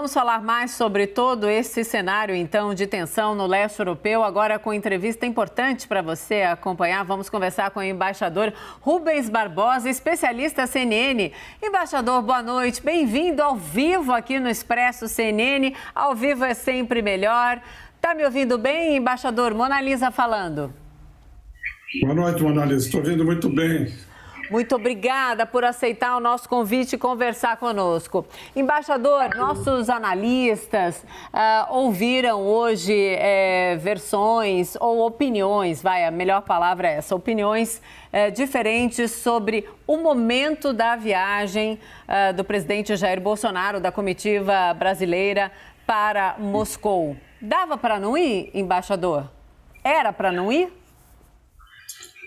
vamos falar mais sobre todo esse cenário, então, de tensão no leste europeu, agora com entrevista importante para você acompanhar. Vamos conversar com o embaixador Rubens Barbosa, especialista CNN. Embaixador, boa noite. Bem-vindo ao vivo aqui no Expresso CNN. Ao vivo é sempre melhor. Tá me ouvindo bem, embaixador? Mona Lisa falando. Boa noite, Mona Lisa. Estou ouvindo muito bem. Muito obrigada por aceitar o nosso convite e conversar conosco. Embaixador, nossos analistas ouviram hoje versões ou opiniões, a melhor palavra é essa, opiniões diferentes sobre o momento da viagem do presidente Jair Bolsonaro, da comitiva brasileira, para Moscou. Dava para não ir, embaixador? Era para não ir?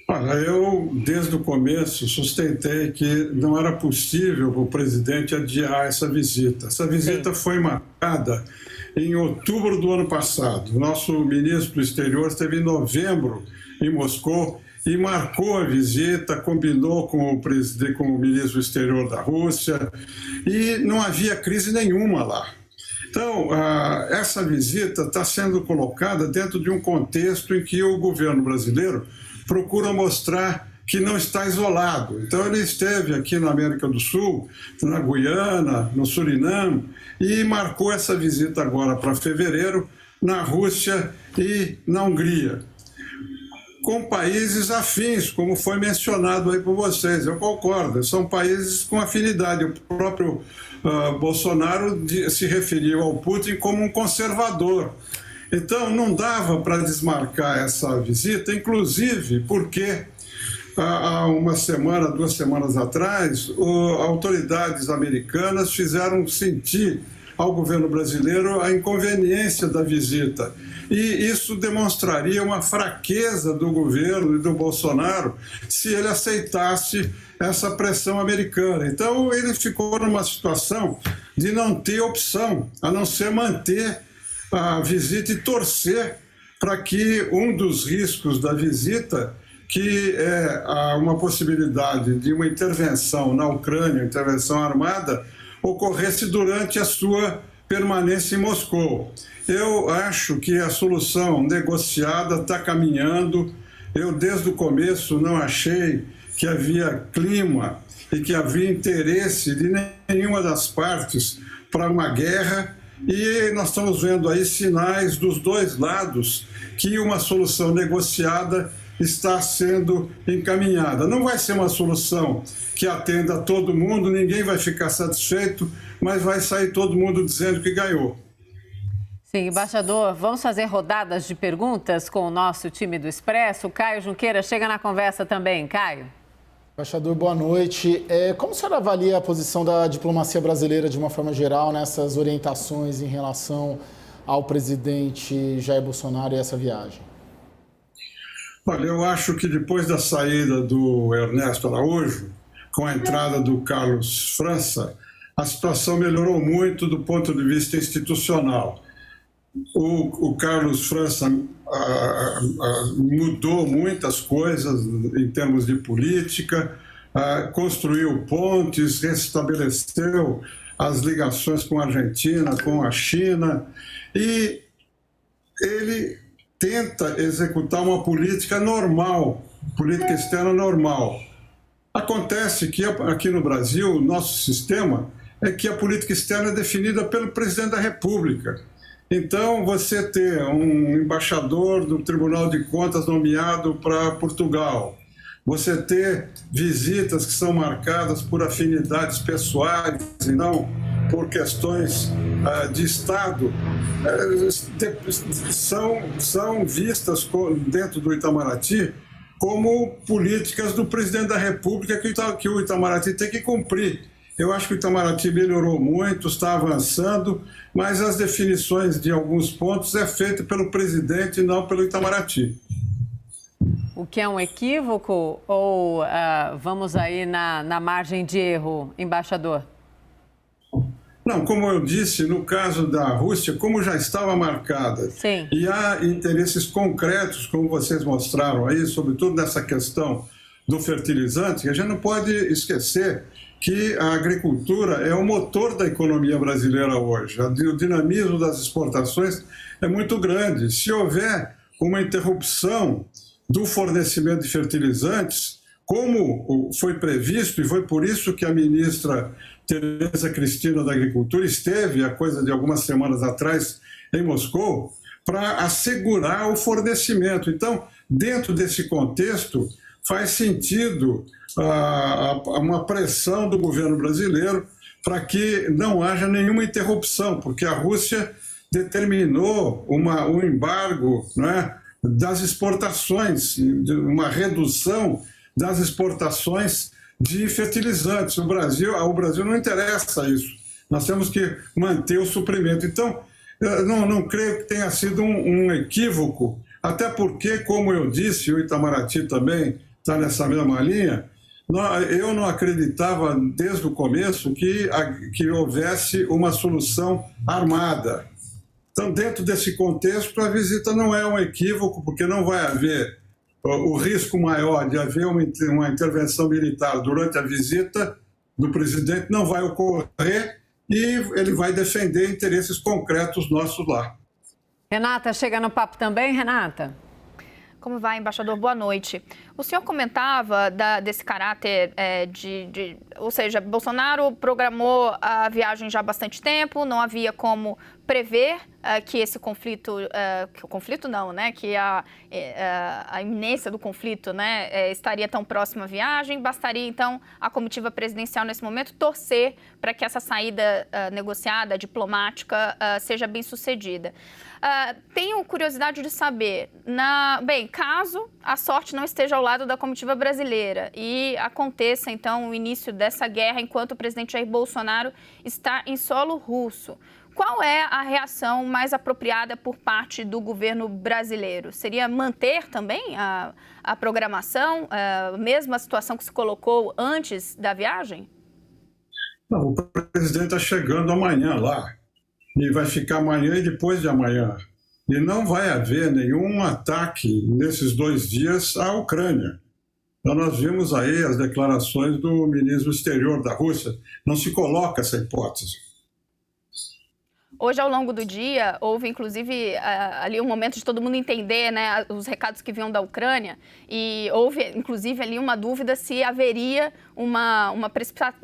Olha, eu, desde o começo, sustentei que não era possível o presidente adiar essa visita. Essa visita foi marcada em outubro do ano passado. O nosso ministro do Exterior esteve em novembro em Moscou e marcou a visita, combinou com o ministro do Exterior da Rússia e não havia crise nenhuma lá. Então, essa visita está sendo colocada dentro de um contexto em que o governo brasileiro procura mostrar que não está isolado. Então, ele esteve aqui na América do Sul, na Guiana, no Suriname, e marcou essa visita agora para fevereiro na Rússia e na Hungria, com países afins, como foi mencionado aí por vocês. Eu concordo, são países com afinidade. O próprio Bolsonaro se referiu ao Putin como um conservador. Então, não dava para desmarcar essa visita, inclusive porque há uma semana, 2 semanas atrás, autoridades americanas fizeram sentir ao governo brasileiro a inconveniência da visita. E isso demonstraria uma fraqueza do governo e do Bolsonaro se ele aceitasse essa pressão americana. Então, ele ficou numa situação de não ter opção, a não ser manter a visita e torcer para que um dos riscos da visita, que é uma possibilidade de uma intervenção na Ucrânia, intervenção armada, ocorresse durante a sua permanência em Moscou. Eu acho que a solução negociada está caminhando. Eu, desde o começo, não achei que havia clima e que havia interesse de nenhuma das partes para uma guerra. E nós estamos vendo aí sinais dos dois lados que uma solução negociada está sendo encaminhada. Não vai ser uma solução que atenda a todo mundo, ninguém vai ficar satisfeito, mas vai sair todo mundo dizendo que ganhou. Sim, embaixador, vamos fazer rodadas de perguntas com o nosso time do Expresso. Caio Junqueira chega na conversa também. Caio. Embaixador, boa noite. Como o senhor avalia a posição da diplomacia brasileira de uma forma geral nessas orientações em relação ao presidente Jair Bolsonaro e essa viagem? Olha, eu acho que depois da saída do Ernesto Araújo, com a entrada do Carlos França, a situação melhorou muito do ponto de vista institucional. O Carlos França mudou muitas coisas em termos de política, construiu pontes, restabeleceu as ligações com a Argentina, com a China, e ele tenta executar uma política normal, política externa normal. Acontece que aqui no Brasil, o nosso sistema é que a política externa é definida pelo presidente da República. Então, você ter um embaixador do Tribunal de Contas nomeado para Portugal, você ter visitas que são marcadas por afinidades pessoais e não por questões de Estado, são vistas dentro do Itamaraty como políticas do presidente da República que o Itamaraty tem que cumprir. Eu acho que o Itamaraty melhorou muito, está avançando, mas as definições de alguns pontos é feita pelo presidente e não pelo Itamaraty. O que é um equívoco ou vamos aí na margem de erro, embaixador? Não, como eu disse, no caso da Rússia, como já estava marcada, sim, e há interesses concretos, como vocês mostraram aí, sobretudo nessa questão do fertilizante, que a gente não pode esquecer que a agricultura é o motor da economia brasileira hoje. O dinamismo das exportações é muito grande. Se houver uma interrupção do fornecimento de fertilizantes, como foi previsto, e foi por isso que a ministra Tereza Cristina da Agricultura esteve, há coisa de algumas semanas atrás, em Moscou, para assegurar o fornecimento. Então, dentro desse contexto, faz sentido uma pressão do governo brasileiro para que não haja nenhuma interrupção, porque a Rússia determinou um embargo, né, das exportações, uma redução das exportações de fertilizantes. Ao Brasil não interessa isso. Nós temos que manter o suprimento. Então, não creio que tenha sido um equívoco, até porque, como eu disse, o Itamaraty também está nessa mesma linha, eu não acreditava desde o começo que houvesse uma solução armada. Então, dentro desse contexto, a visita não é um equívoco, porque não vai haver o risco maior de haver uma intervenção militar durante a visita do presidente, não vai ocorrer, e ele vai defender interesses concretos nossos lá. Renata, chega no papo também, Renata? Como vai, embaixador? Boa noite. O senhor comentava desse caráter ou seja, Bolsonaro programou a viagem já há bastante tempo, não havia como prever que esse conflito, que a iminência do conflito, né, estaria tão próxima à viagem. Bastaria, então, a comitiva presidencial, nesse momento, torcer para que essa saída negociada, diplomática, seja bem sucedida. Tenho curiosidade de saber, caso a sorte não esteja ao lado da comitiva brasileira e aconteça, então, o início dessa guerra enquanto o presidente Jair Bolsonaro está em solo russo, qual é a reação mais apropriada por parte do governo brasileiro? Seria manter também a programação, a mesma situação que se colocou antes da viagem? Não, o presidente está chegando amanhã lá, e vai ficar amanhã e depois de amanhã. E não vai haver nenhum ataque nesses 2 dias à Ucrânia. Então, nós vimos aí as declarações do ministro exterior da Rússia. Não se coloca essa hipótese. Hoje, ao longo do dia, houve, inclusive, ali um momento de todo mundo entender, né, os recados que vinham da Ucrânia, e houve, inclusive, ali uma dúvida se haveria uma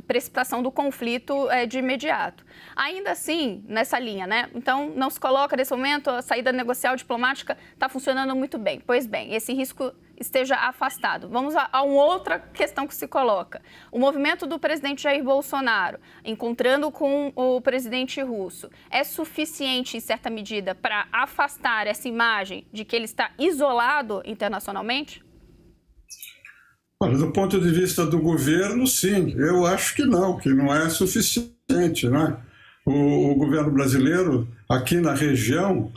precipitação do conflito de imediato. Ainda assim, nessa linha, né? Então, não se coloca, nesse momento, a saída negocial diplomática está funcionando muito bem. Pois bem, esse risco esteja afastado. Vamos a uma outra questão que se coloca. O movimento do presidente Jair Bolsonaro, encontrando com o presidente russo, é suficiente, em certa medida, para afastar essa imagem de que ele está isolado internacionalmente? Olha, do ponto de vista do governo, sim. Eu acho que não é suficiente, né? O governo brasileiro, aqui na região,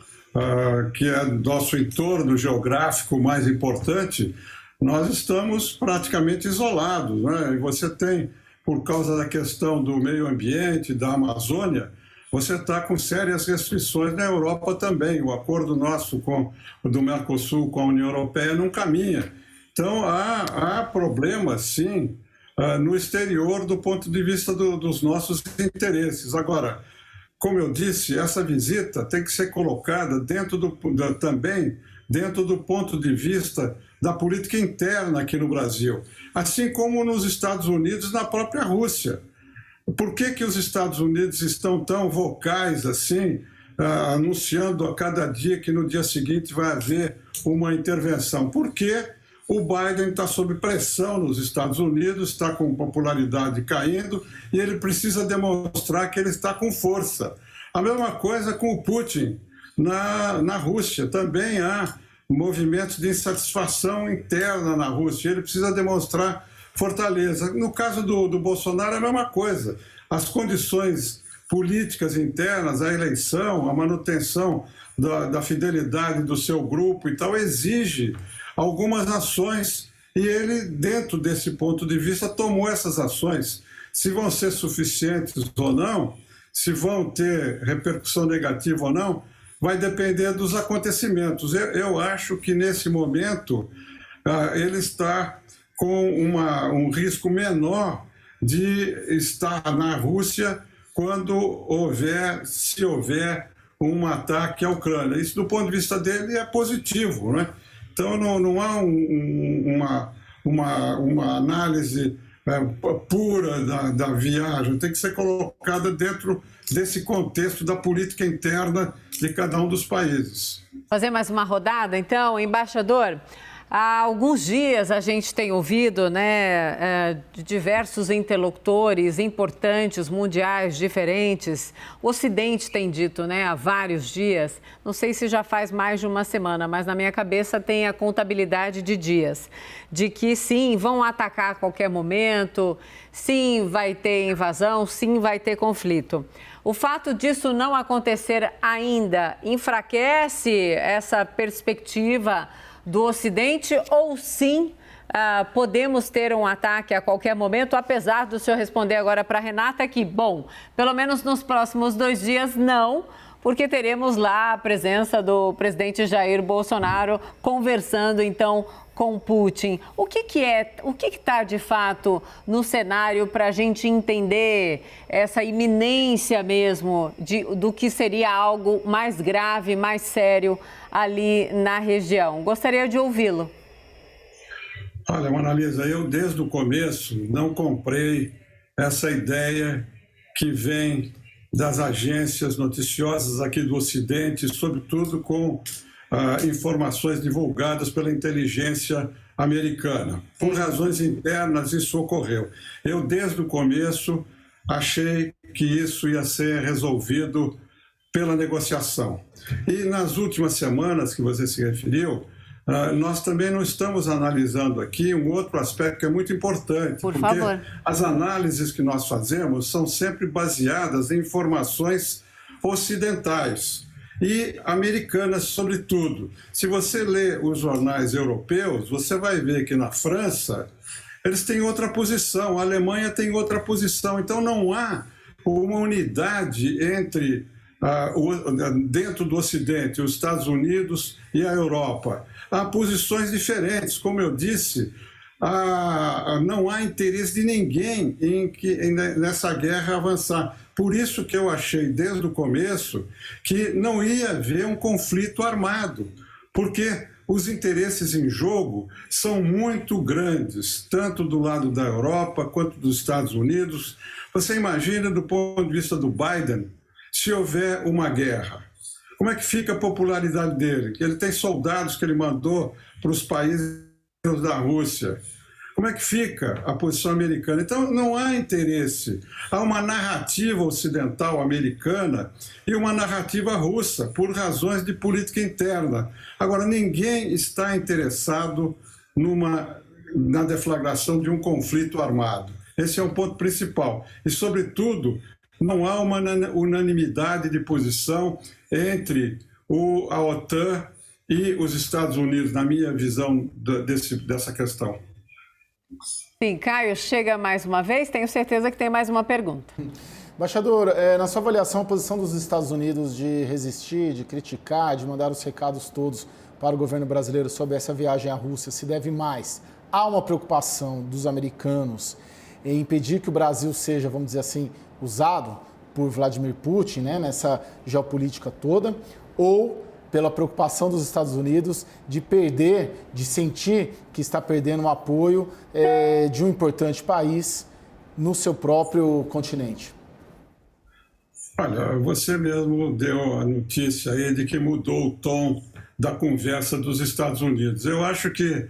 que é nosso entorno geográfico mais importante, nós estamos praticamente isolados, né? E você tem, por causa da questão do meio ambiente, da Amazônia, você está com sérias restrições na Europa também. O acordo nosso do Mercosul com a União Europeia não caminha. Então, há problemas, sim, no exterior do ponto de vista dos nossos interesses. Agora, como eu disse, essa visita tem que ser colocada também dentro do ponto de vista da política interna aqui no Brasil, assim como nos Estados Unidos e na própria Rússia. Por que os Estados Unidos estão tão vocais assim, anunciando a cada dia que no dia seguinte vai haver uma intervenção? Porque o Biden está sob pressão nos Estados Unidos, está com popularidade caindo e ele precisa demonstrar que ele está com força. A mesma coisa com o Putin na Rússia. Também há movimentos de insatisfação interna na Rússia. Ele precisa demonstrar fortaleza. No caso do Bolsonaro é a mesma coisa. As condições políticas internas, a eleição, a manutenção da fidelidade do seu grupo e tal, exige algumas ações, e ele, dentro desse ponto de vista, tomou essas ações. Se vão ser suficientes ou não, se vão ter repercussão negativa ou não, vai depender dos acontecimentos. Eu acho que, nesse momento, ele está com um risco menor de estar na Rússia quando se houver um ataque à Ucrânia. Isso, do ponto de vista dele, é positivo, né? Então, não há uma análise pura da viagem, tem que ser colocada dentro desse contexto da política interna de cada um dos países. Fazer mais uma rodada, então, embaixador. Há alguns dias a gente tem ouvido, né, de diversos interlocutores importantes, mundiais, diferentes. O Ocidente tem dito, né, há vários dias, não sei se já faz mais de uma semana, mas na minha cabeça tem a contabilidade de dias, de que sim, vão atacar a qualquer momento, sim, vai ter invasão, sim, vai ter conflito. O fato disso não acontecer ainda enfraquece essa perspectiva do Ocidente, ou sim podemos ter um ataque a qualquer momento, apesar do senhor responder agora para a Renata que, bom, pelo menos nos próximos 2 dias não, porque teremos lá a presença do presidente Jair Bolsonaro conversando então com Putin. O que está de fato no cenário para a gente entender essa iminência mesmo do que seria algo mais grave, mais sério ali na região? Gostaria de ouvi-lo. Olha, Monalisa, eu desde o começo não comprei essa ideia que vem das agências noticiosas aqui do Ocidente, sobretudo com informações divulgadas pela inteligência americana. Por razões internas, isso ocorreu. Eu, desde o começo, achei que isso ia ser resolvido pela negociação. E nas últimas semanas que você se referiu, nós também não estamos analisando aqui um outro aspecto que é muito importante. Por favor. As análises que nós fazemos são sempre baseadas em informações ocidentais e americanas, sobretudo. Se você lê os jornais europeus, você vai ver que na França eles têm outra posição, a Alemanha tem outra posição. Então não há uma unidade entre dentro do Ocidente, os Estados Unidos e a Europa. Há posições diferentes, como eu disse, não há interesse de ninguém nessa guerra avançar. Por isso que eu achei desde o começo que não ia haver um conflito armado, porque os interesses em jogo são muito grandes, tanto do lado da Europa quanto dos Estados Unidos. Você imagina, do ponto de vista do Biden, se houver uma guerra, como é que fica a popularidade dele? Ele tem soldados que ele mandou para os países da Rússia. Como é que fica a posição americana? Então, não há interesse. Há uma narrativa ocidental americana e uma narrativa russa, por razões de política interna. Agora, ninguém está interessado na deflagração de um conflito armado. Esse é um ponto principal. E, sobretudo, não há uma unanimidade de posição entre a OTAN e os Estados Unidos, na minha visão dessa questão. Sim, Caio, chega mais uma vez. Tenho certeza que tem mais uma pergunta. Embaixador, na sua avaliação, a posição dos Estados Unidos de resistir, de criticar, de mandar os recados todos para o governo brasileiro sobre essa viagem à Rússia se deve mais a uma preocupação dos americanos em impedir que o Brasil seja, vamos dizer assim, usado por Vladimir Putin, né, nessa geopolítica toda, ou pela preocupação dos Estados Unidos de sentir que está perdendo o apoio de um importante país no seu próprio continente? Olha, você mesmo deu a notícia aí de que mudou o tom da conversa dos Estados Unidos. Eu acho que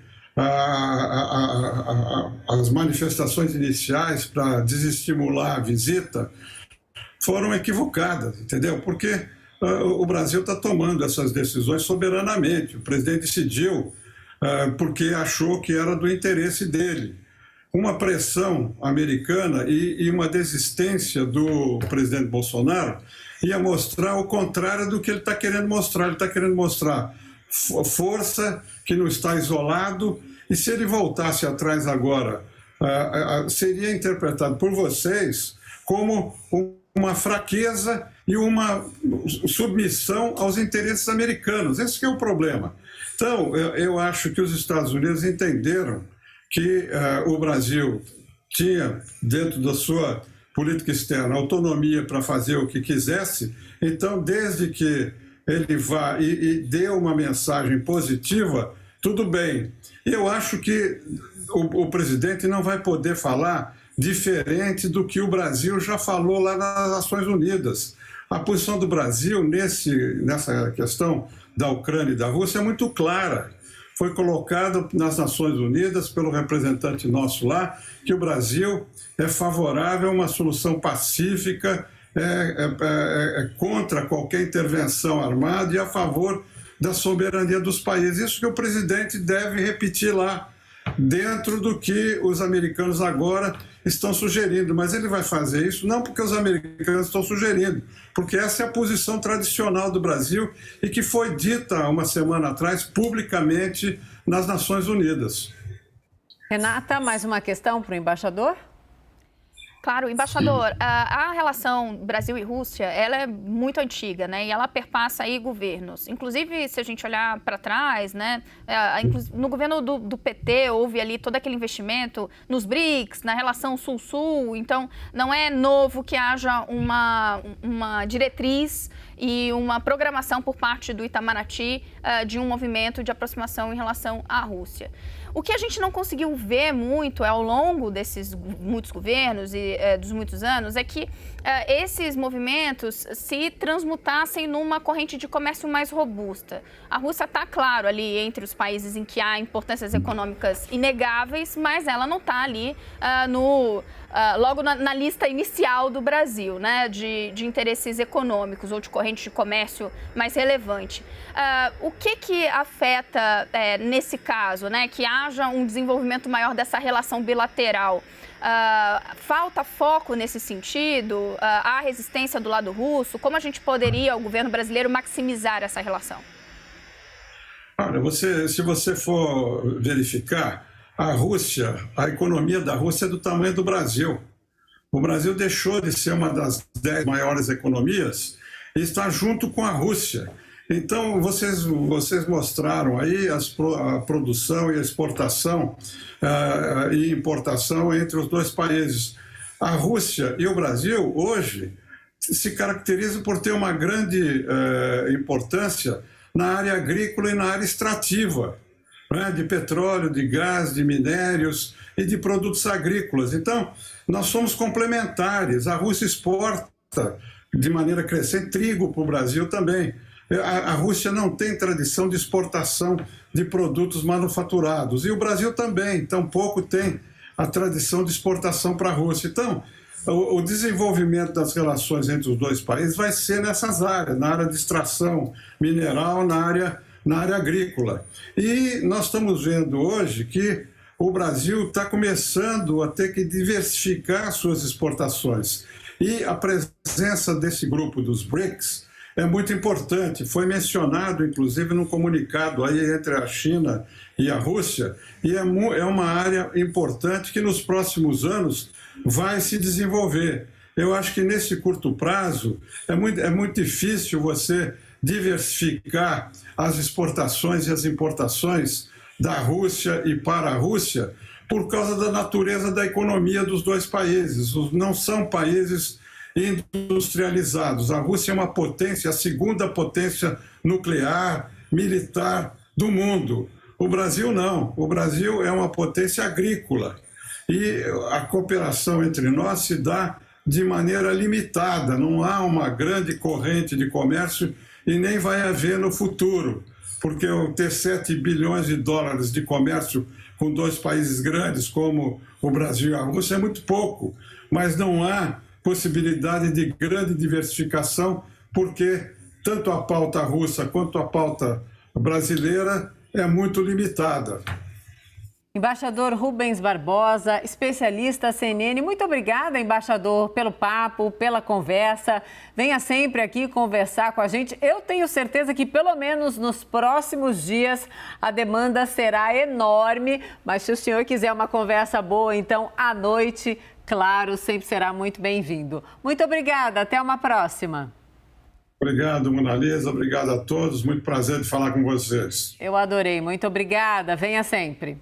as manifestações iniciais para desestimular a visita foram equivocadas, entendeu? Porque o Brasil está tomando essas decisões soberanamente. O presidente decidiu porque achou que era do interesse dele. Uma pressão americana e uma desistência do presidente Bolsonaro ia mostrar o contrário do que ele está querendo mostrar. Ele está querendo mostrar força, que não está isolado, e se ele voltasse atrás agora, seria interpretado por vocês como uma fraqueza e uma submissão aos interesses americanos. Esse que é o problema. Então, eu acho que os Estados Unidos entenderam que o Brasil tinha, dentro da sua política externa, autonomia para fazer o que quisesse. Então, desde que ele vá e dê uma mensagem positiva, tudo bem. Eu acho que o presidente não vai poder falar diferente do que o Brasil já falou lá nas Nações Unidas. A posição do Brasil nessa questão da Ucrânia e da Rússia é muito clara. Foi colocado nas Nações Unidas pelo representante nosso lá que o Brasil é favorável a uma solução pacífica, contra qualquer intervenção armada e a favor da soberania dos países. Isso que o presidente deve repetir lá, dentro do que os americanos agora estão sugerindo. Mas ele vai fazer isso não porque os americanos estão sugerindo, porque essa é a posição tradicional do Brasil e que foi dita uma semana atrás publicamente nas Nações Unidas. Renata, mais uma questão para o embaixador? Claro, embaixador, a relação Brasil e Rússia, ela é muito antiga, né? E ela perpassa aí governos. Inclusive, se a gente olhar para trás, né? No governo do PT, houve ali todo aquele investimento nos BRICS, na relação Sul-Sul. Então, não é novo que haja uma diretriz e uma programação por parte do Itamaraty de um movimento de aproximação em relação à Rússia. O que a gente não conseguiu ver muito ao longo desses muitos governos e dos muitos anos é que esses movimentos se transmutassem numa corrente de comércio mais robusta. A Rússia está, claro, ali entre os países em que há importâncias econômicas inegáveis, mas ela não está ali logo na lista inicial do Brasil, né, de interesses econômicos ou de corrente de comércio mais relevante. O que afeta nesse caso, né, que haja um desenvolvimento maior dessa relação bilateral? Falta foco nesse sentido? Há resistência do lado russo? Como a gente poderia, o governo brasileiro, maximizar essa relação? Olha, se você for verificar, a economia da Rússia é do tamanho do Brasil. O Brasil deixou de ser uma das 10 maiores economias e está junto com a Rússia. Então, vocês mostraram aí a produção e a exportação e importação entre os dois países. A Rússia e o Brasil, hoje, se caracterizam por ter uma grande importância na área agrícola e na área extrativa, né, de petróleo, de gás, de minérios e de produtos agrícolas. Então, nós somos complementares. A Rússia exporta de maneira crescente trigo para o Brasil também. A Rússia não tem tradição de exportação de produtos manufaturados. E o Brasil também, tampouco tem a tradição de exportação para a Rússia. Então, o desenvolvimento das relações entre os dois países vai ser nessas áreas, na área de extração mineral, na área agrícola. E nós estamos vendo hoje que o Brasil está começando a ter que diversificar suas exportações. E a presença desse grupo dos BRICS é muito importante. Foi mencionado, inclusive, no comunicado aí entre a China e a Rússia, e é uma área importante que nos próximos anos vai se desenvolver. Eu acho que nesse curto prazo é muito difícil você diversificar as exportações e as importações da Rússia e para a Rússia por causa da natureza da economia dos dois países. Não são países industrializados. A Rússia é uma potência, a segunda potência nuclear, militar do mundo. O Brasil não. O Brasil é uma potência agrícola. E a cooperação entre nós se dá de maneira limitada. Não há uma grande corrente de comércio e nem vai haver no futuro, porque ter 7 bilhões de dólares de comércio com dois países grandes como o Brasil e a Rússia é muito pouco, mas não há possibilidade de grande diversificação, porque tanto a pauta russa quanto a pauta brasileira é muito limitada. Embaixador Rubens Barbosa, especialista CNN, muito obrigada, embaixador, pelo papo, pela conversa. Venha sempre aqui conversar com a gente. Eu tenho certeza que pelo menos nos próximos dias a demanda será enorme, mas se o senhor quiser uma conversa boa, então à noite, claro, sempre será muito bem-vindo. Muito obrigada, até uma próxima. Obrigado, Mona Lisa, obrigado a todos, muito prazer de falar com vocês. Eu adorei, muito obrigada, venha sempre.